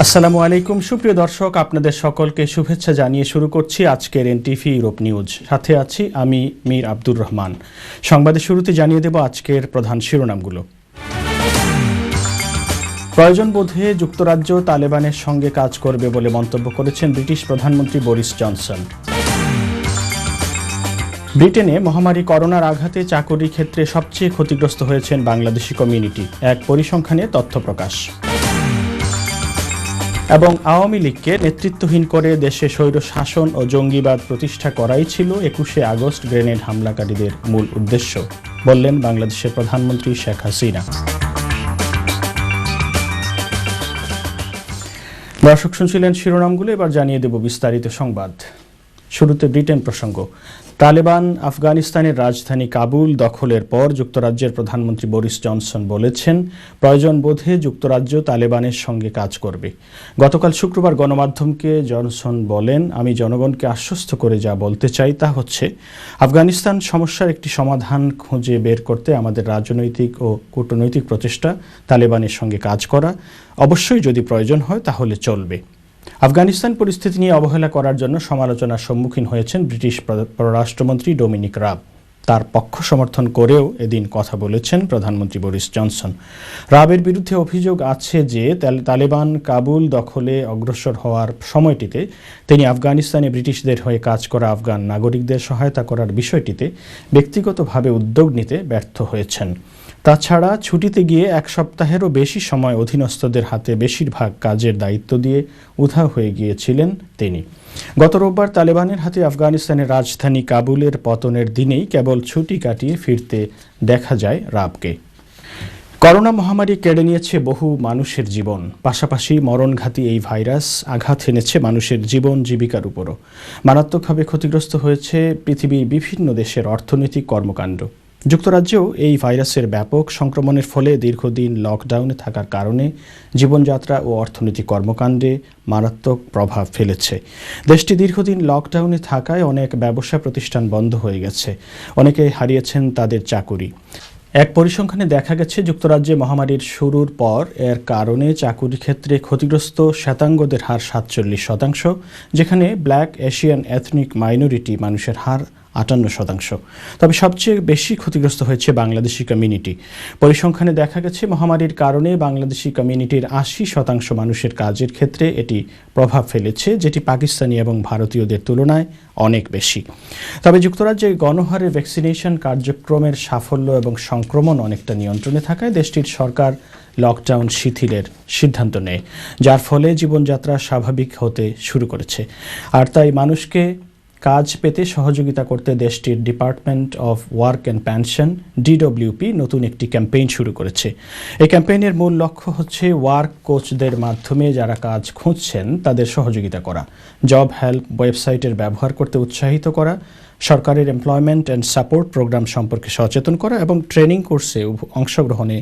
আসসালামু আলাইকুম সুপ্রিয় দর্শক, আপনাদের সকলকে শুভেচ্ছা জানিয়ে শুরু করছি আজকের এনটিভি ইউরোপ নিউজ। সাথে আছি আমি মীর আব্দুর রহমান। সংবাদের শুরুতে জানিয়ে দেব আজকের প্রধান শিরোনামগুলো। প্রয়োজন বোধে যুক্তরাজ্য তালেবানের সঙ্গে কাজ করবে বলে মন্তব্য করেছেন ব্রিটিশ প্রধানমন্ত্রী বরিস জনসন। ব্রিটেনে মহামারী করোনার আঘাতে চাকরির ক্ষেত্রে সবচেয়ে ক্ষতিগ্রস্ত হয়েছেন বাংলাদেশি কমিউনিটি, এক পরিসংখ্যানে তথ্য প্রকাশ। এবং আওয়ামী লীগকে নেতৃত্বহীন করে দেশে স্বৈর শাসন ও জঙ্গিবাদ প্রতিষ্ঠা করাই ছিল ২১শে আগস্ট গ্রেনেড হামলাকারীদের মূল উদ্দেশ্য, বললেন বাংলাদেশের প্রধানমন্ত্রী শেখ হাসিনা। দর্শক শুনছিলেন শিরোনামগুলো, এবার জানিয়ে দেব বিস্তারিত সংবাদ। শুরুতে ব্রিটেন প্রসঙ্গ। তালেবান আফগানিস্তানের রাজধানী কাবুল দখলের পর যুক্তরাজ্যের প্রধানমন্ত্রী বরিস জনসন বলেছেন, প্রয়োজন বোধে যুক্তরাজ্য তালেবানের সঙ্গে কাজ করবে। গতকাল শুক্রবার গণমাধ্যমকে জনসন বলেন, আমি জনগণকে আশ্বস্ত করে যা বলতে চাই তা হচ্ছে, আফগানিস্তান সমস্যার একটি সমাধান খুঁজে বের করতে আমাদের রাজনৈতিক ও কূটনৈতিক প্রচেষ্টা, তালেবানের সঙ্গে কাজ করা, অবশ্যই যদি প্রয়োজন হয় তাহলে চলবে। আফগানিস্তান পরিস্থিতি নিয়ে অবহেলা করার জন্য সমালোচনার সম্মুখীন হয়েছেন ব্রিটিশ পররাষ্ট্রমন্ত্রী ডোমিনিক রাব। তার পক্ষ সমর্থন করেও এদিন কথা বলেছেন প্রধানমন্ত্রী বরিস জনসন। রাবের বিরুদ্ধে অভিযোগ আছে যে তালেবান কাবুল দখলে অগ্রসর হওয়ার সময়টিতে তিনি আফগানিস্তানে ব্রিটিশদের হয়ে কাজ করা আফগান নাগরিকদের সহায়তা করার বিষয়টিতে ব্যক্তিগতভাবে উদ্যোগ নিতে ব্যর্থ হয়েছেন। তাছাড়া ছুটিতে গিয়ে এক সপ্তাহেরও বেশি সময় অধীনস্থদের হাতে বেশিরভাগ কাজের দায়িত্ব দিয়ে উধাও হয়ে গিয়েছিলেন তিনি। গত রোববার তালেবানের হাতে আফগানিস্তানের রাজধানী কাবুলের পতনের দিনেই কেবল ছুটি কাটিয়ে ফিরতে দেখা যায় রাবকে। করোনা মহামারী কেড়ে নিয়েছে বহু মানুষের জীবন, পাশাপাশি মরণঘাতী এই ভাইরাস আঘাত এনেছে মানুষের জীবন জীবিকার উপরও। মারাত্মকভাবে ক্ষতিগ্রস্ত হয়েছে পৃথিবীর বিভিন্ন দেশের অর্থনৈতিক কর্মকাণ্ড। যুক্তরাজ্যেও এই ভাইরাসের ব্যাপক সংক্রমণের ফলে দীর্ঘদিন লকডাউনে থাকার কারণে জীবনযাত্রা ও অর্থনৈতিক কর্মকাণ্ডে মারাত্মক প্রভাব ফেলেছে। দেশটি দীর্ঘদিন লকডাউনে থাকায় অনেক ব্যবসা প্রতিষ্ঠান বন্ধ হয়ে গেছে, অনেকে হারিয়েছেন তাদের চাকুরি। এক পরিসংখ্যানে দেখা গেছে, যুক্তরাজ্যে মহামারীর শুরুর পর এর কারণে চাকুরির ক্ষেত্রে ক্ষতিগ্রস্ত শ্বেতাঙ্গদের হার ৪৭%, যেখানে ব্ল্যাক এশিয়ান এথনিক মাইনরিটি মানুষের হার ৫৮%। তবে সবচেয়ে বেশি ক্ষতিগ্রস্ত হয়েছে বাংলাদেশি কমিউনিটি। পরিসংখ্যানে দেখা গেছে, মহামারীর কারণে বাংলাদেশি কমিউনিটির ৮০% মানুষের কাজের ক্ষেত্রে এটি প্রভাব ফেলেছে, যেটি পাকিস্তানি এবং ভারতীয়দের তুলনায় অনেক বেশি। তবে যুক্তরাজ্যে গণহারে ভ্যাকসিনেশন কার্যক্রমের সাফল্য এবং সংক্রমণ অনেকটা নিয়ন্ত্রণে থাকায় দেশটির সরকার লকডাউন শিথিলের সিদ্ধান্ত নেয়, যার ফলে জীবনযাত্রা স্বাভাবিক হতে শুরু করেছে। আর তাই মানুষকে কাজ পেতে সহযোগিতা করতে দেশটির department of work and pension DWP নতুন একটি ক্যাম্পেইন শুরু করেছে। এই ক্যাম্পেইনের মূল লক্ষ্য হচ্ছে ওয়ার্ক কোচদের মাধ্যমে যারা কাজ খুঁজছেন তাদের সহযোগিতা করা, জব হেল্প ওয়েবসাইটের ব্যবহার করতে উৎসাহিত করা, সরকারের এমপ্লয়মেন্ট অ্যান্ড সাপোর্ট প্রোগ্রাম সম্পর্কে সচেতন করা এবং ট্রেনিং কোর্সে অংশগ্রহণে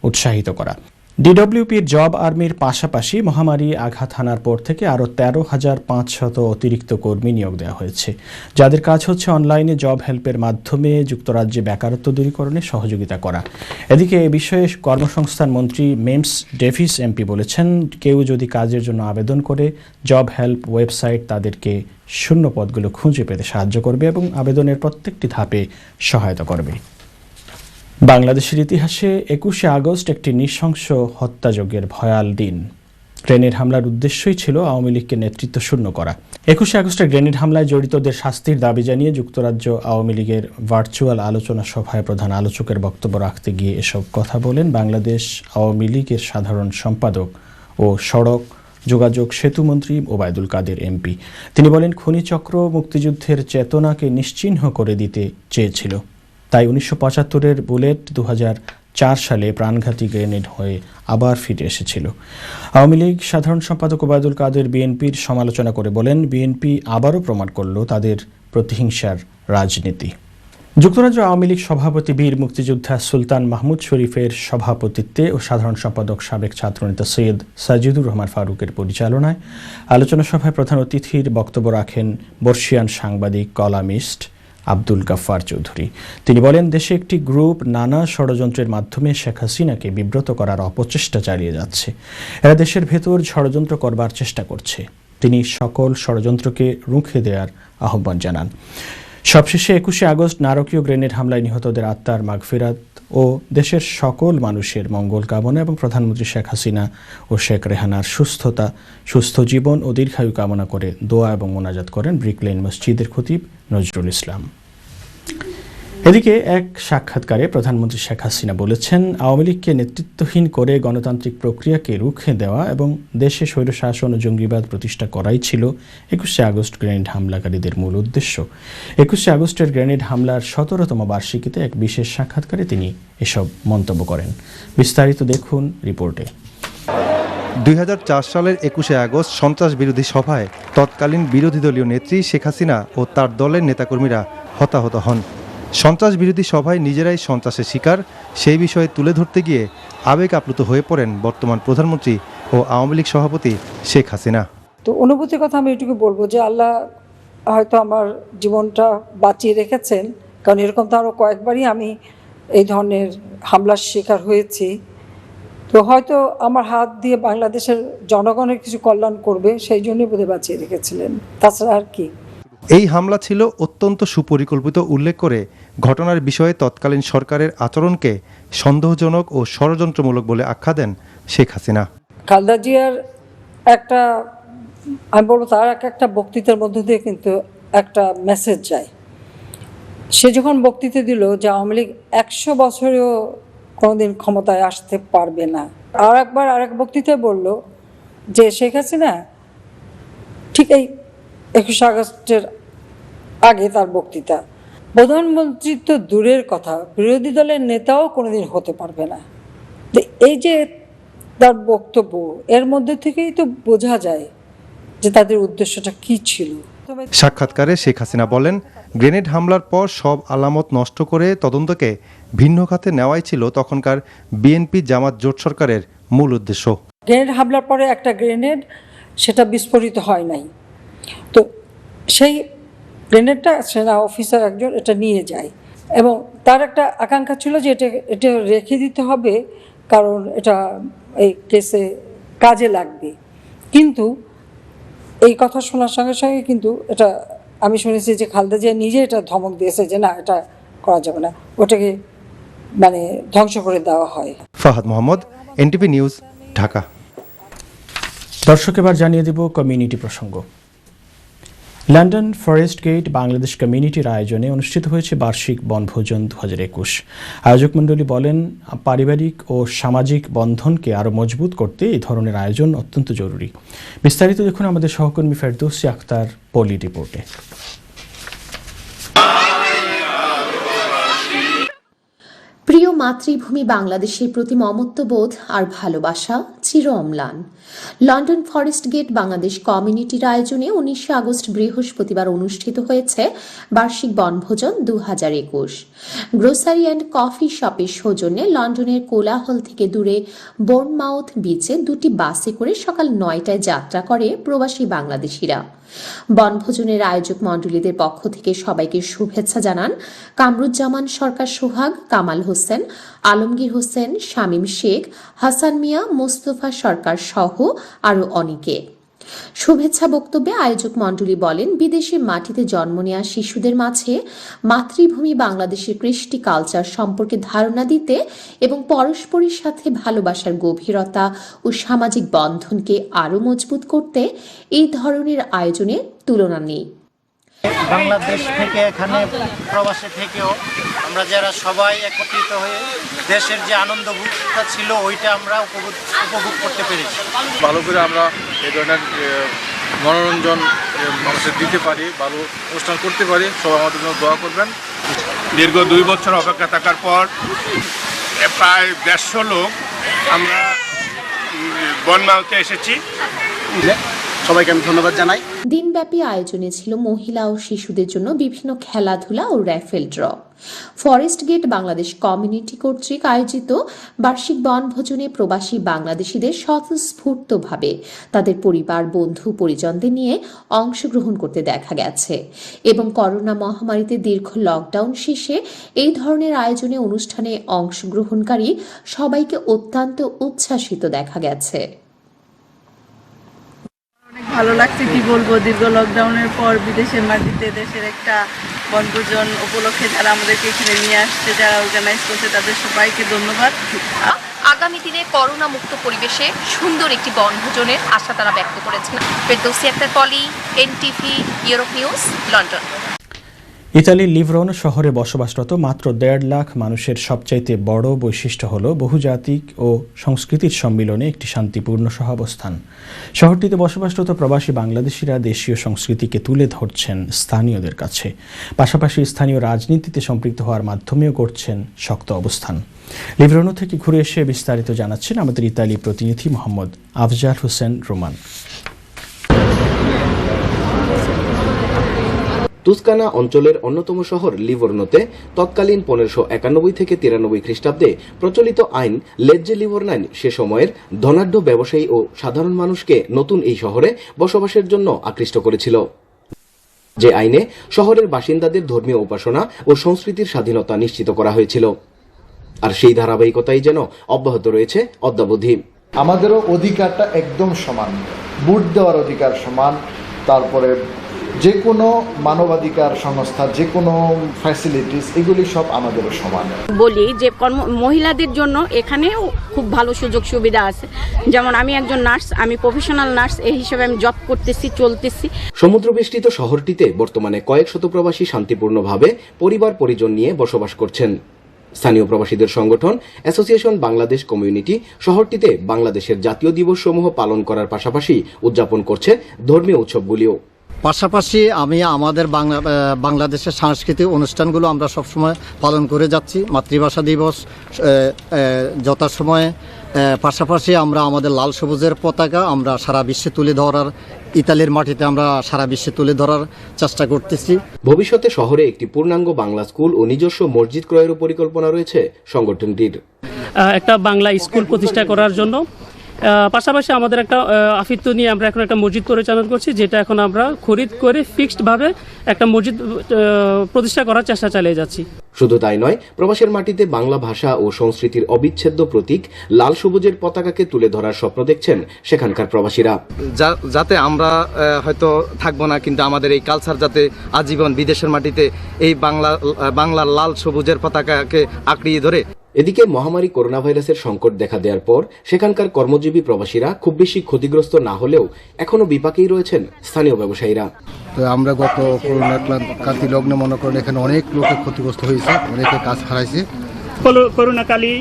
উৎসাহিত করা। ডিডব্লিউপির জব আর্মির পাশাপাশি মহামারী আঘাত হানার পর থেকে আরও ১৩,৫০০ অতিরিক্ত কর্মী নিয়োগ দেওয়া হয়েছে, যাদের কাজ হচ্ছে অনলাইনে জব হেল্পের মাধ্যমে যুক্তরাজ্যে বেকারত্ব দূরীকরণে সহযোগিতা করা। এদিকে এ বিষয়ে কর্মসংস্থান মন্ত্রী মেমস ডেভিস এমপি বলেছেন, কেউ যদি কাজের জন্য আবেদন করে, জব হেল্প ওয়েবসাইট তাদেরকে শূন্য পদগুলো খুঁজে পেতে সাহায্য করবে এবং আবেদনের প্রত্যেকটি ধাপে সহায়তা করবে। বাংলাদেশের ইতিহাসে ২১শে আগস্ট একটি নৃশংস হত্যাযজ্ঞের ভয়াল দিন। গ্রেনেড হামলার উদ্দেশ্যই ছিল আওয়ামী লীগকে নেতৃত্ব শূন্য করা। ২১শে আগস্টের গ্রেনেড হামলায় জড়িতদের শাস্তির দাবি জানিয়ে যুক্তরাজ্য আওয়ামী লীগের ভার্চুয়াল আলোচনা সভায় প্রধান আলোচকের বক্তব্য রাখতে গিয়ে এসব কথা বলেন বাংলাদেশ আওয়ামী লীগের সাধারণ সম্পাদক ও সড়ক যোগাযোগ সেতুমন্ত্রী ওবায়দুল কাদের এমপি। তিনি বলেন, খুনি চক্র মুক্তিযুদ্ধের চেতনাকে নিশ্চিহ্ন করে দিতে চেয়েছিল, তাই ১৯৭৫-এর বুলেট ২০০৪ সালে প্রাণঘাতী গ্রেনেড হয়ে আবার ফিরে এসেছিল। আওয়ামী লীগ সাধারণ সম্পাদক ওবায়দুল কাদের বিএনপির সমালোচনা করে বলেন, বিএনপি আবারও প্রমাণ করল তাদের প্রতিহিংসার রাজনীতি। যুক্তরাজ্য আওয়ামী লীগ সভাপতি বীর মুক্তিযোদ্ধা সুলতান মাহমুদ শরীফের সভাপতিত্বে ও সাধারণ সম্পাদক সাবেক ছাত্রনেতা সৈয়দ সাজিদুর রহমান ফারুকের পরিচালনায় আলোচনা সভায় প্রধান অতিথির বক্তব্য রাখেন বর্ষিয়ান সাংবাদিক, কলামিস্ট, আব্দুল গাফফার চৌধুরী। তিনি বলেন, দেশে একটি গ্রুপ নানা ষড়যন্ত্রের মাধ্যমে শেখ হাসিনাকে বিব্রত করার অপচেষ্টা চালিয়ে যাচ্ছে। এরা দেশের ভেতর ষড়যন্ত্র করবার চেষ্টা করছে। তিনি সকল ষড়যন্ত্রকে রুখে দেওয়ার আহ্বান জানান। সবশেষে 21শে আগস্ট নারকীয় গ্রেনেড হামলায় নিহতদের আত্মার মাগফিরাত ও দেশের সকল মানুষের মঙ্গল কামনা এবং প্রধানমন্ত্রী শেখ হাসিনা ও শেখ রেহানার সুস্থতা, সুস্থ জীবন ও দীর্ঘায়ু কামনা করে দোয়া এবং মোনাজাত করেন ব্রিকলেন মসজিদের খতিব নজরুল ইসলাম। এদিকে এক সাক্ষাৎকারে প্রধানমন্ত্রী শেখ হাসিনা বলেছেন, আওয়ামী লীগকে নেতৃত্বহীন করে গণতান্ত্রিক প্রক্রিয়াকে রুখে দেওয়া এবং দেশে স্বৈরশাসন ও জঙ্গিবাদ প্রতিষ্ঠা করাই ছিল 21শে আগস্ট গ্রেনেড হামলাকারীদের মূল উদ্দেশ্য। 21শে আগস্টের গ্রেনেড হামলার 17তম বার্ষিকীতে এক বিশেষ সাক্ষাৎকারে তিনি এসব মন্তব্য করেন। বিস্তারিত দেখুন রিপোর্টে। 2004 সালের 21শে আগস্ট সন্ত্রাস বিরোধী সভায় তৎকালীন বিরোধী দলীয় নেত্রী শেখ হাসিনা ও তার দলের নেতাকর্মীরা হতাহত হন। সন্ত্রাস বিরোধী সভায় নিজেরাই সন্ত্রাসের শিকার, সেই বিষয়ে তুলে ধরতে গিয়ে আবেগ আপ্লুত হয়ে পড়েন বর্তমান প্রধানমন্ত্রী ও আওয়ামী লীগ সভাপতি শেখ হাসিনা। তো অনুভূতির কথা আমি এটুকু বলবো যে আল্লাহ হয়তো আমার জীবনটা বাঁচিয়ে রেখেছেন, কারণ এরকম তো আরও কয়েকবারই আমি এই ধরনের হামলার শিকার হয়েছি। তো হয়তো আমার হাত দিয়ে বাংলাদেশের জনগণের কিছু কল্যাণ করবে, সেই জন্যই বোধহয় বাঁচিয়ে রেখেছিলেন, তাছাড়া আর কি। এই হামলা ছিল অত্যন্ত সুপরিকল্পিত উল্লেখ করে ঘটনার বিষয়ে তৎকালীন সরকারের আচরণকে সন্দেহজনক ও ষড়যন্ত্রমূলক বলে আখ্যা দেন শেখ হাসিনা। খালেদা জিয়ার একটা, আমি বলবো তার একটা বক্তৃতার মধ্য দিয়ে কিন্তু একটা মেসেজ যায়। সে যখন বক্তৃতা দিল যে আওয়ামী লীগ 100 বছরেও কোনোদিন ক্ষমতায় আসতে পারবে না, আর একবার আরেক বক্তৃতায় বলল যে শেখ হাসিনা ঠিক এই 21শে আগস্টের আগে তার বক্তৃতা, প্রধানমন্ত্রী তো দূরের কথা, বিরোধী দলের নেতাও কোনোদিন হতে পারবে না। এই যে তার বক্তব্য, এর মধ্যে থেকেই তো বোঝা যায় যে তাদের উদ্দেশ্যটা কি ছিল। সাক্ষাৎকারে শেখ হাসিনা বলেন, গ্রেনেড হামলার পর সব আলামত নষ্ট করে তদন্তকে ভিন্ন খাতে নেওয়াই ছিল তখনকার বিএনপি জামাত জোট সরকারের মূল উদ্দেশ্য। গ্রেনেড হামলার পরে একটা গ্রেনেড সেটা বিস্ফোরিত হয় নাই, তো সেই গ্রেনেডটা সেনা অফিসার একজন এটা নিয়ে যায় এবং তার একটা আকাঙ্ক্ষা ছিল যে এটা রেখে দিতে হবে, কারণ এটা এই কেসে কাজে লাগবে। কিন্তু এই কথা শোনার সঙ্গে সঙ্গে কিন্তু এটা আমি শুনেছি যে খালেদা জিয়া নিজে এটা ধমক দিয়েছে যে না, এটা করা যাবে না, ওটাকে মানে ধ্বংস করে দেওয়া হয়। Fahad Mohammad, NTV news, Dhaka. দর্শক, এবার জানিয়ে দেব কমিউনিটি প্রসঙ্গ। লন্ডন ফরেস্ট গেট বাংলাদেশ কমিউনিটির আয়োজনে অনুষ্ঠিত হয়েছে বার্ষিক বনভোজন 2021। আয়োজক মণ্ডলী বলেন, পারিবারিক ও সামাজিক বন্ধনকে আরও মজবুত করতে এই ধরনের আয়োজন অত্যন্ত জরুরি। বিস্তারিত দেখুন আমাদের সহকর্মী ফেরদৌসী আক্তার পলি রিপোর্টে। প্রিয় মাতৃভূমি বাংলাদেশের প্রতি মমত্ববোধ আর ভালোবাসা চির অম্লান। লন্ডন ফরেস্ট গেট বাংলাদেশ কমিউনিটির আয়োজনে 19শে আগস্ট বৃহস্পতিবার অনুষ্ঠিত হয়েছে বার্ষিক বনভোজন 2021। গ্রোসারি অ্যান্ড কফি শপের সৌজন্যে লন্ডনের কোলাহল থেকে দূরে বোর্নমাউথ বিচে 2টি বাসে করে সকাল 9টায় যাত্রা করে প্রবাসী বাংলাদেশিরা। বনভোজনের আয়োজক মণ্ডলীদের পক্ষ থেকে সবাইকে শুভেচ্ছা জানান কামরুজ্জামান সরকার সোহাগ, কামাল হোসেন, আলমগীর হোসেন, শামীম শেখ, হাসান মিয়া, মোস্তফা সরকার সহ আরও অনেকে। শুভেচ্ছা বক্তব্যে আয়োজক মণ্ডলী বলেন, বিদেশের মাটিতে জন্ম নেওয়া শিশুদের মাঝে মাতৃভূমি বাংলাদেশের কৃষ্টি কালচার সম্পর্কে ধারণা দিতে এবং পরস্পরের সাথে ভালোবাসার গভীরতা ও সামাজিক বন্ধনকে আরও মজবুত করতে এই ধরনের আয়োজনের তুলনা নেই। বাংলাদেশ থেকে এখানে প্রবাসে থেকেও আমরা যারা সবাই একত্রিত হয়ে দেশের যে আনন্দটা ছিল ওইটা আমরা উপভোগ করতে পেরেছি। ভালো করে আমরা এই ধরনের মনোরঞ্জন মানুষের দিতে পারি, ভালো অনুষ্ঠান করতে পারি। সবাই আমাদের জন্য দোয়া করবেন। দীর্ঘ 2 বছর অপেক্ষা থাকার পর প্রায় 150 লোক আমরা বনমাউথে এসেছি। সবাইকে আমি ধন্যবাদ জানাই। দিনব্যাপী আয়োজনে ছিল মহিলা ও শিশুদের জন্য বিভিন্ন খেলাধুলা ও raffle draw. Forest gate Bangladesh community কর্তৃক আয়োজিত বার্ষিক বনভোজনে প্রবাসী বাংলাদেশিদের স্বতঃস্ফূর্তভাবে তাদের পরিবার, বন্ধু, পরিজনদের নিয়ে অংশগ্রহণ করতে দেখা গেছে এবং করোনা মহামারীতে দীর্ঘ লকডাউন শেষে এই ধরনের আয়োজনে অনুষ্ঠানে অংশগ্রহণকারী সবাইকে অত্যন্ত উচ্ছ্বাসিত দেখা গেছে। ভালো লাগছে, কি বলবো, দীর্ঘ লকডাউনের পর বিদেশের মাটিতে দেশের একটা বনভোজন উপলক্ষে যারা আমাদেরকে এখানে নিয়ে আসছে, যারা অর্গানাইজ করছে, তাদের সবাইকে ধন্যবাদ। আগামী দিনে করোনা মুক্ত পরিবেশে সুন্দর একটি বনভোজনের আশা তারা ব্যক্ত করেছেন। ফেরদৌসী আক্তার পলি, এনটিভি, ইউরোপ নিউজ, লন্ডন। ইতালির লিভরনো শহরে বসবাসরত মাত্র 1.5 লাখ মানুষের সবচাইতে বড় বৈশিষ্ট্য হল বহুজাতিক ও সংস্কৃতির সম্মিলনে একটি শান্তিপূর্ণ সহাবস্থান। শহরটিতে বসবাসরত প্রবাসী বাংলাদেশিরা দেশীয় সংস্কৃতিকে তুলে ধরছেন স্থানীয়দের কাছে, পাশাপাশি স্থানীয় রাজনীতিতে সম্পৃক্ত হওয়ার মাধ্যমেও করছেন শক্ত অবস্থান। লিভরনো থেকে ঘুরে এসে বিস্তারিত জানাচ্ছেন আমাদের ইতালি প্রতিনিধি মোহাম্মদ আফজাল হোসেন রোমান। তুস্কানা অঞ্চলের অন্যতম শহর লিভরনোতে তৎকালীন 1591 থেকে 93 খ্রিস্টাব্দে প্রচলিত আইন লেজ্জে লিভরনাইন সে সময়ের ধনাঢ্য ব্যবসায়ী ও সাধারণ মানুষকে নতুন এই শহরে বসবাসের জন্য আকৃষ্ট করেছিল, যে আইনে শহরের বাসিন্দাদের ধর্মীয় উপাসনা ও সংস্কৃতির স্বাধীনতা নিশ্চিত করা হয়েছিল। আর সেই ধারাবাহিকতাই যেন অব্যাহত রয়েছে অদ্যাবধি। আমাদেরও অধিকারটা একদম সমান, ভোট দেওয়ার অধিকার সমান, তারপরে যে কোনো মানবাধিকার সংস্থা, যে কোনো ফ্যাসিলিটিস, এগুলি সব আমাদেরও সমান। বলি যে মহিলাদের জন্য এখানেও খুব ভালো সুযোগ সুবিধা আছে। যেমন আমি একজন নার্স, আমি প্রফেশনাল নার্স, এই হিসেবে আমি জব করতেছি, চলতেছি। সমুদ্রবেষ্টিত শহরটিতে বর্তমানে কয়েক শত প্রবাসী শান্তিপূর্ণভাবে পরিবার পরিজন নিয়ে বসবাস করছেন। স্থানীয় প্রবাসীদের সংগঠন অ্যাসোসিয়েশন বাংলাদেশ কমিউনিটি শহরটিতে বাংলাদেশের জাতীয় দিবস সমূহ পালন করার পাশাপাশি উদযাপন করছে ধর্মীয় উৎসবগুলিও। পাশাপাশি আমি আমাদের বাংলাদেশের সাংস্কৃতিক অনুষ্ঠানগুলো আমরা সবসময় পালন করে যাচ্ছি। মাতৃভাষা দিবস যথাসময়ে, পাশাপাশি আমরা আমাদের লাল সবুজের পতাকা আমরা সারা বিশ্বে তুলে ধরার, ইতালির মাটিতে আমরা সারা বিশ্বে তুলে ধরার চেষ্টা করতেছি। ভবিষ্যতে শহরে একটি পূর্ণাঙ্গ বাংলা স্কুল ও নিজস্ব মসজিদ ক্রয়ের পরিকল্পনা রয়েছে সংগঠনটির। একটা বাংলা স্কুল প্রতিষ্ঠা করার জন্য পাশাপাশি আমাদের একটা আফিত্ব নিয়ে আমরা এখন একটা মসজিদ পরিচালনা করছি, যেটা এখন আমরা খরিদ করে ফিক্সডভাবে একটা মসজিদ প্রতিষ্ঠা করার চেষ্টা চালিয়ে যাচ্ছি। শুধু তাই নয়, প্রবাসের মাটিতে বাংলা ভাষা ও সংস্কৃতির অবিচ্ছেদ্য প্রতীক লাল সবুজের পতাকাকে তুলে ধরার স্বপ্ন দেখছেন সেখানকার প্রবাসীরা। যাতে আমরা হয়তো থাকবো না, কিন্তু আমাদের এই কালচার যাতে আজীবন বিদেশের মাটিতে এই বাংলার লাল সবুজের পতাকাকে আঁকড়িয়ে ধরে। এদিকে মহামারী করোনা ভাইরাসের সংকট দেখা দেওয়ার পর সেখানকার কর্মজীবী প্রবাসীরা খুব বেশি ক্ষতিগ্রস্ত না হলেও এখনো বিপাকেই রয়েছেন স্থানীয় ব্যবসায়ীরা। তো আমরা গত করোনা ক্রান্তি লগ্নে মনে করেন এখানে অনেক লোকের ক্ষতিগ্রস্ত হয়েছে, অনেকে কাজ হারাইছে। করোনাকালে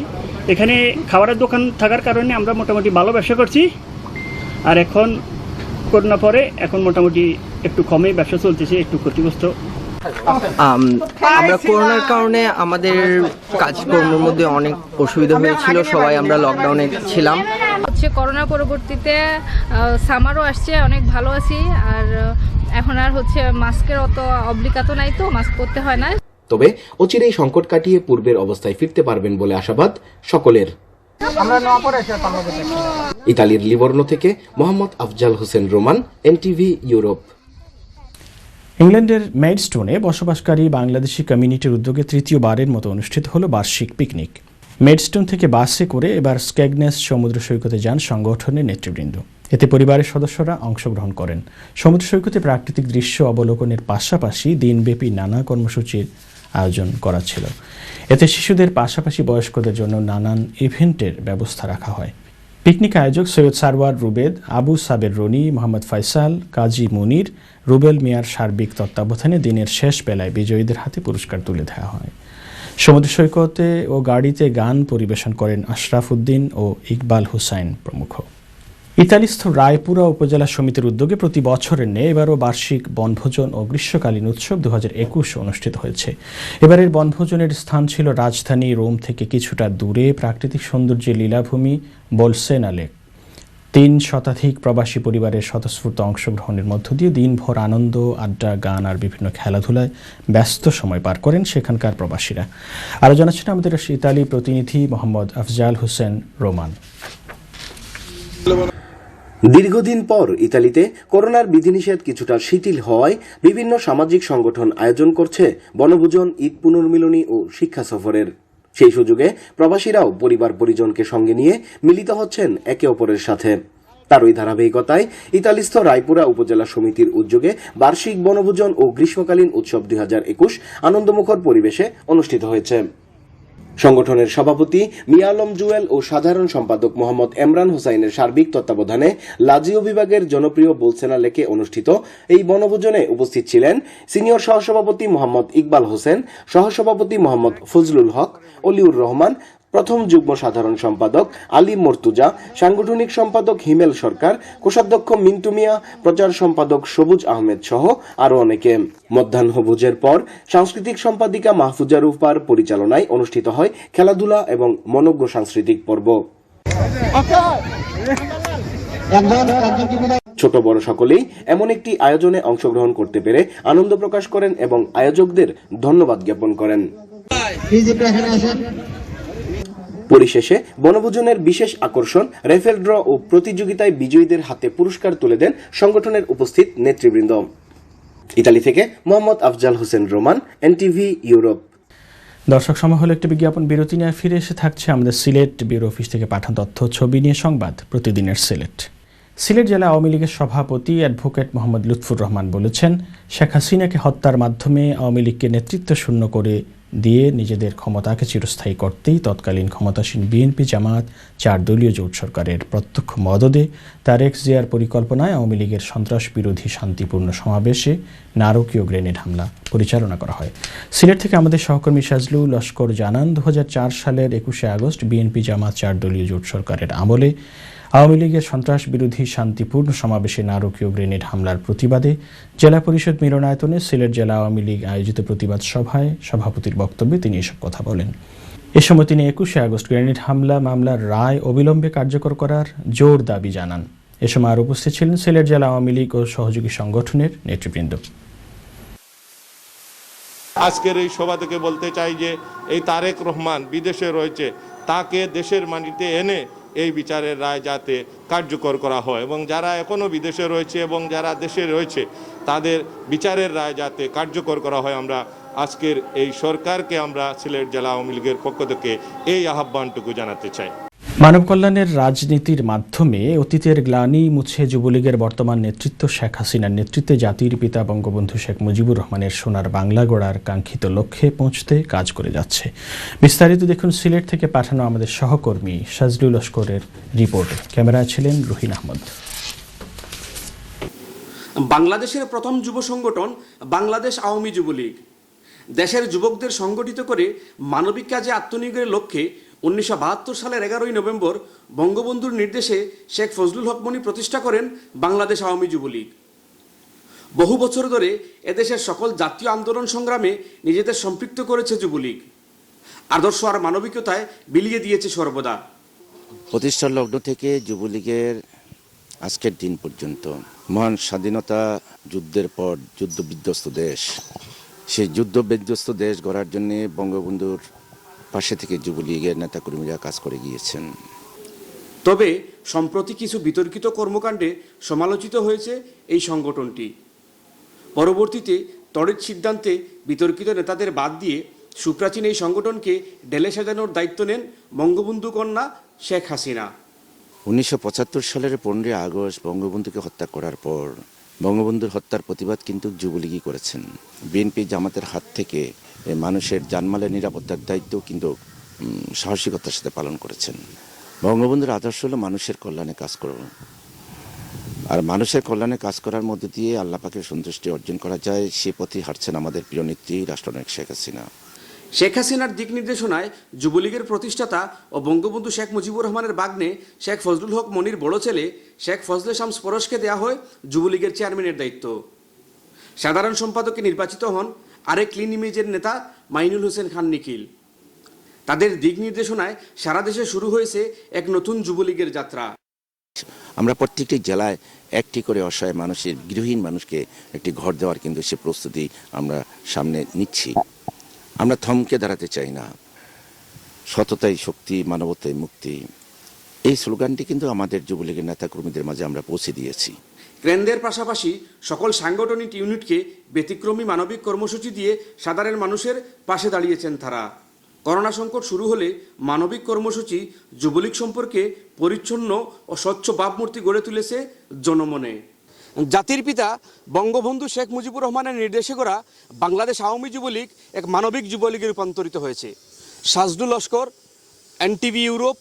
এখানে খাবারের দোকান থাকার কারণে আমরা মোটামুটি ভালো ব্যবসা করছি, আর এখন করোনা পরে এখন মোটামুটি একটু কমে ব্যবসা চলতেছে, একটু ক্ষতিগ্রস্ত। আমরা করোনার কারণে আমাদের কাজকর্মের মধ্যে অনেক অসুবিধা হয়েছিল, সবাই আমরা লকডাউনে ছিলাম। করোনা পরবর্তীতে সামারও আসছে, অনেক ভালো আছি, আর এখন আর মাস্কের অত অব্লিগাতো নাই, তো মাস্ক পরতে হয় না। তবে অচিরেই সংকট কাটিয়ে পূর্বের অবস্থায় ফিরতে পারবেন বলে আশাবাদ সকলের। ইতালির লিভরনো থেকে Mohammad Afzal Hossain Roman, NTV, Europe. ইংল্যান্ডের মেডস্টোনে বসবাসকারী বাংলাদেশি কমিউনিটির উদ্যোগে তৃতীয়বারের মতো অনুষ্ঠিত হল বার্ষিক পিকনিক। মেডস্টোন থেকে বাসে করে এবার স্কেগনেস সমুদ্র সৈকতে যান সংগঠনের নেতৃবৃন্দ। এতে পরিবারের সদস্যরা অংশগ্রহণ করেন। সমুদ্র সৈকতে প্রাকৃতিক দৃশ্য অবলোকনের পাশাপাশি দিনব্যাপী নানা কর্মসূচির আয়োজন করা ছিল। এতে শিশুদের পাশাপাশি বয়স্কদের জন্য নানান ইভেন্টের ব্যবস্থা রাখা হয়। পিকনিক আয়োজক সৈয়দ সারওয়ার রুবেদ, আবু সাবের রনি, মোহাম্মদ ফয়সাল, কাজী মুনির, রুবেল মিয়ার সার্বিক তত্ত্বাবধানে দিনের শেষ বেলায় বিজয়ীদের হাতে পুরস্কার তুলে দেওয়া হয়। সমুদ্র সৈকতে ও গাড়িতে গান পরিবেশন করেন আশরাফ উদ্দিন ও ইকবাল হুসাইন প্রমুখ। ইতালিস্থ রায়পুরা উপজেলা সমিতির উদ্যোগে প্রতি বছরের ন্যায় এবারও বার্ষিক বনভোজন ও গ্রীষ্মকালীন উৎসব 2021 অনুষ্ঠিত হয়েছে। এবারের বনভোজনের স্থান ছিল রাজধানী রোম থেকে কিছুটা দূরে প্রাকৃতিক সৌন্দর্যের লীলাভূমি বোলসেনা লেক। 3 শতাধিক প্রবাসী পরিবারের স্বতঃস্ফূর্ত অংশগ্রহণের মধ্য দিয়ে দিনভর আনন্দ, আড্ডা, গান আর বিভিন্ন খেলাধুলায় ব্যস্ত সময় পার করেন সেখানকার প্রবাসীরা। আরও জানাচ্ছেন আমাদের ইতালি প্রতিনিধি মোহাম্মদ আফজাল হোসেন রোমান। দীর্ঘদিন পর ইতালিতে করোনার বিধিনিষেধ কিছুটা শিথিল হওয়ায় বিভিন্ন সামাজিক সংগঠন আয়োজন করছে বনভোজন, ঈদ পুনর্মিলনী ও শিক্ষা সফরের। সেই সুযোগে প্রবাসীরাও পরিবার পরিজনকে সঙ্গে নিয়ে মিলিত হচ্ছেন একে অপরের সাথে। তারই ধারাবাহিকতায় ইতালিস্থ রায়পুরা উপজেলা সমিতির উদ্যোগে বার্ষিক বনভোজন ও গ্রীষ্মকালীন উৎসব 2021 আনন্দমুখর পরিবেশে অনুষ্ঠিত হয়েছে। সংগঠনের সভাপতি মিয়া আলম জুয়েল ও সাধারণ সম্পাদক মোহাম্মদ এমরান হোসাইনের সার্বিক তত্ত্বাবধানে লাজিও বিভাগের জনপ্রিয় বোলসেনা লেকে অনুষ্ঠিত এই বনভোজনে উপস্থিত ছিলেন সিনিয়র সহসভাপতি মোহাম্মদ ইকবাল হোসেন, সহসভাপতি মোহাম্মদ ফজলুল হক, অলিউর রহমান, প্রথম যুগ্ম সাধারণ সম্পাদক আলী মর্তুজা, সাংগঠনিক সম্পাদক হিমেল সরকার, কোষাধ্যক্ষ মিন্টু মিয়া, প্রচার সম্পাদক সবুজ আহমেদ সহ আরো অনেকে। মধ্যাহ্নভোজের পর সাংস্কৃতিক সম্পাদিকা মাহফুজা রুফার পরিচালনায় অনুষ্ঠিত হয় খেলাধুলা এবং মনোজ্ঞ সাংস্কৃতিক পর্ব। ছোট বড় সকলেই এমন একটি আয়োজনে অংশগ্রহণ করতে পেরে আনন্দ প্রকাশ করেন এবং আয়োজকদের ধন্যবাদ জ্ঞাপন করেন। পরিশেষে বনভোজনের বিশেষ আকর্ষণ রেফেল ড্র ও প্রতিযোগিতায় বিজয়ীদের হাতে পুরস্কার তুলে দেন সংগঠনের উপস্থিত নেতৃবৃন্দ। ইতালি থেকে Mohammad Afzal Hossain Roman, NTV Europe. দর্শক, সময় হলো একটি বিজ্ঞাপন বিরতি নিয়ে ফিরে এসে থাকছে আমাদের সিলেট ব্যুরো অফিস থেকে পাঠানো তথ্য ছবি নিয়ে সংবাদ প্রতিদিনের সিলেট। সিলেট জেলা আওয়ামী লীগের সভাপতি অ্যাডভোকেট মোহাম্মদ লুৎফুর রহমান বলেছেন, শেখ হাসিনাকে হত্যার মাধ্যমে আওয়ামী লীগকে নেতৃত্ব শূন্য করে দিয়ে নিজেদের ক্ষমতাকে চিরস্থায়ী করতেই তৎকালীন ক্ষমতাসীন বিএনপি জামাত 4 দলীয় জোট সরকারের প্রত্যক্ষ মদদে তারেক জিয়ার পরিকল্পনায় আওয়ামী লীগের সন্ত্রাস বিরোধী শান্তিপূর্ণ সমাবেশে নারকীয় গ্রেনেড হামলা পরিচালনা করা হয়। সিলেট থেকে আমাদের সহকর্মী সাজলু লস্কর জানান, 2004 সালের 21শে আগস্ট বিএনপি জামাত 4 দলীয় জোট সরকারের আমলে আওয়ামী লীগের সন্ত্রাস বিরোধী শান্তিপূর্ণ সমাবেশে নারকীয় গ্রেনেড হামলার প্রতিবাদে জেলা পরিষদ মিলনায়তনে সিলেট জেলা আওয়ামী লীগ আয়োজিত প্রতিবাদ সভায় সভাপতির বক্তব্যে তিনি এসব কথা বলেন। এ সময় তিনি 21শে আগস্ট গ্রেনেড হামলা মামলার রায় অবিলম্বে কার্যকর করার জোর দাবি জানান। এ সময় আর উপস্থিত ছিলেন সিলেট জেলা আওয়ামী লীগ ও সহযোগী সংগঠনের নেতৃবৃন্দ। আজকের এই সভা থেকে বলতে চাই যে এই তারেক রহমান বিদেশে রয়েছে, তাকে দেশের মাটিতে এনে এই বিচারের রায় যাতে কার্যকর করা হয় এবং যারা এখনও বিদেশে রয়েছে এবং যারা দেশে রয়েছে তাদের বিচারের রায় যাতে কার্যকর করা হয়। আমরা আজকের এই সরকারকে আমরা সিলেট জেলা আওয়ামী লীগের পক্ষ থেকে এই আহ্বানটুকু জানাতে চাই। মানব কল্যাণের রাজনীতির মাধ্যমে অতীতের গ্লানি মুছে যুবলীগের বর্তমান নেতৃত্ব শেখ হাসিনার নেতৃত্বে জাতির পিতা বঙ্গবন্ধু শেখ মুজিবুর রহমানের সোনার বাংলা গড়ার কাঙ্ক্ষিত লক্ষ্যে পৌঁছতে কাজ করে যাচ্ছে। বিস্তারিত দেখুন সিলেট থেকে পাঠানো আমাদের সহকর্মী সাজলু লস্করের রিপোর্টে। ক্যামেরায় ছিলেন রুহিন আহমদ। বাংলাদেশের প্রথম যুব সংগঠন বাংলাদেশ আওয়ামী যুবলীগ দেশের যুবকদের সংগঠিত করে মানবিক কাজে আত্মনিয়োগের লক্ষ্যে 1972 সালের 11ই নভেম্বর বঙ্গবন্ধুর নির্দেশে শেখ ফজলুল হক মনি প্রতিষ্ঠা করেন বাংলাদেশ আওয়ামী যুবলীগ। বহু বছর ধরে এদেশের সকল জাতীয় আন্দোলন সংগ্রামে নিজেদের সম্পৃক্ত করেছে যুবলীগ। আদর্শ আর মানবিকতায় বিলিয়ে দিয়েছে সর্বদা। প্রতিষ্ঠার লগ্ন থেকে যুবলীগের আজকের দিন পর্যন্ত মহান স্বাধীনতা যুদ্ধের পর যুদ্ধ বিধ্বস্ত দেশ, সেই যুদ্ধ বিধ্বস্ত দেশ গড়ার জন্য বঙ্গবন্ধুর পাশে থেকে যুবলীগের নেতাকর্মীরা কাজ করে গিয়েছেন। তবে সম্প্রতি কিছু বিতর্কিত কর্মকাণ্ডে সমালোচিত হয়েছে এই সংগঠনটি। পরবর্তীতে তড়িৎ সিদ্ধান্তে বিতর্কিত নেতাদের বাদ দিয়ে সুপ্রাচীন এই সংগঠনকে ঢেলে সাজানোর দায়িত্ব নেন বঙ্গবন্ধু কন্যা শেখ হাসিনা। 1975 সালের 15 আগস্ট বঙ্গবন্ধুকে হত্যা করার পর বঙ্গবন্ধুর হত্যার প্রতিবাদ কিন্তু যুবলীগই করেছেন। বিএনপি জামাতের হাত থেকে মানুষের জানমালের নিরাপত্তার দায়িত্ব কিন্তু সাহসিকতার সাথে পালন করেছেন। বঙ্গবন্ধুর আদর্শ হলো মানুষের কল্যাণে কাজ করব, আর মানুষের কল্যাণে কাজ করার মধ্যে দিয়ে আল্লাহ পাকের সন্তুষ্টি অর্জন করা যায়। সে পথে হাঁটছেন আমাদের প্রিয় নেত্রী রাষ্ট্রনায়ক শেখ হাসিনা। শেখ হাসিনার দিক নির্দেশনায় যুবলীগের প্রতিষ্ঠাতা ও বঙ্গবন্ধু শেখ মুজিবুর রহমানের বাগ্নে শেখ ফজলুল হক মনির বড় ছেলে শেখ ফজলে শামস পরশকে দেওয়া হয় যুবলীগের চেয়ারম্যানের দায়িত্ব। সাধারণ সম্পাদকে নির্বাচিত হন আরেক ক্লিন ইমেজের নেতা মাইনুল হোসেন খান নিখিল। তাদের দিক নির্দেশনায় সারা দেশে শুরু হয়েছে এক নতুন যুবলীগের যাত্রা। আমরা প্রত্যেকটি জেলায় একটি করে অসহায় মানুষের গৃহহীন মানুষকে একটি ঘর দেওয়ার কিন্তু সে প্রস্তুতি আমরা সামনে নিচ্ছি। আমরা থমকে দাঁড়াতে চাই না। সততাই শক্তি, মানবতাই মুক্তি, এই স্লোগানটি কিন্তু আমাদের যুবলীগের নেতাকর্মীদের মাঝে আমরা পৌঁছে দিয়েছি। কেন্দ্রের পাশাপাশি সকল সাংগঠনিক ইউনিটকে ব্যতিক্রমী মানবিক কর্মসূচি দিয়ে সাধারণ মানুষের পাশে দাঁড়িয়েছেন তারা। করোনা সংকট শুরু হলে মানবিক কর্মসূচি যুবলীগ সম্পর্কে পরিচ্ছন্ন ও স্বচ্ছ ভাবমূর্তি গড়ে তুলেছে জনমনে। জাতির পিতা বঙ্গবন্ধু শেখ মুজিবুর রহমানের নির্দেশে করা বাংলাদেশ আওয়ামী যুবলীগ এক মানবিক যুবলীগে রূপান্তরিত হয়েছে। সাজদুল লস্কর, এনটিভি ইউরোপ,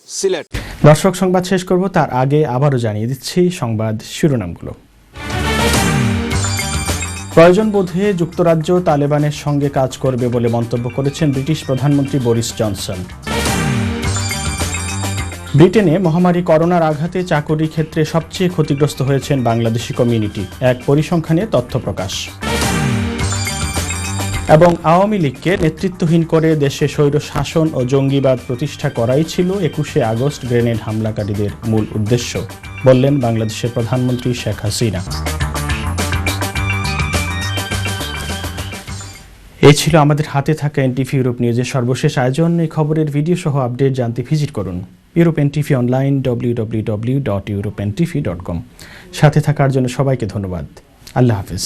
সিলেট। দর্শক, সংবাদ শেষ করব তার আগে আবারও জানিয়ে দিচ্ছি সংবাদ শিরোনামগুলো। প্রয়োজন বোধে যুক্তরাজ্য তালেবানের সঙ্গে কাজ করবে বলে মন্তব্য করেছেন ব্রিটিশ প্রধানমন্ত্রী বরিস জনসন। ব্রিটেনে মহামারী করোনার আঘাতে চাকরি ক্ষেত্রে সবচেয়ে ক্ষতিগ্রস্ত হয়েছেন বাংলাদেশি কমিউনিটি, এক পরিসংখ্যানে তথ্য প্রকাশ। এবং আওয়ামী লীগকে নেতৃত্বহীন করে দেশে স্বৈর শাসন ও জঙ্গিবাদ প্রতিষ্ঠা করাই ছিল 21শে আগস্ট গ্রেনেড হামলাকারীদের মূল উদ্দেশ্য, বললেন বাংলাদেশের প্রধানমন্ত্রী শেখ হাসিনা। এই ছিল আমাদের হাতে থাকা এনটিভি ইউরোপ নিউজের সর্বশেষ আয়োজন। এই খবরের ভিডিও সহ আপডেট জানতে ভিজিট করুন ইউরোপ এনটিভি অনলাইন www.europentv.com। সাথে থাকার জন্য সবাইকে ধন্যবাদ। আল্লাহ হাফেজ।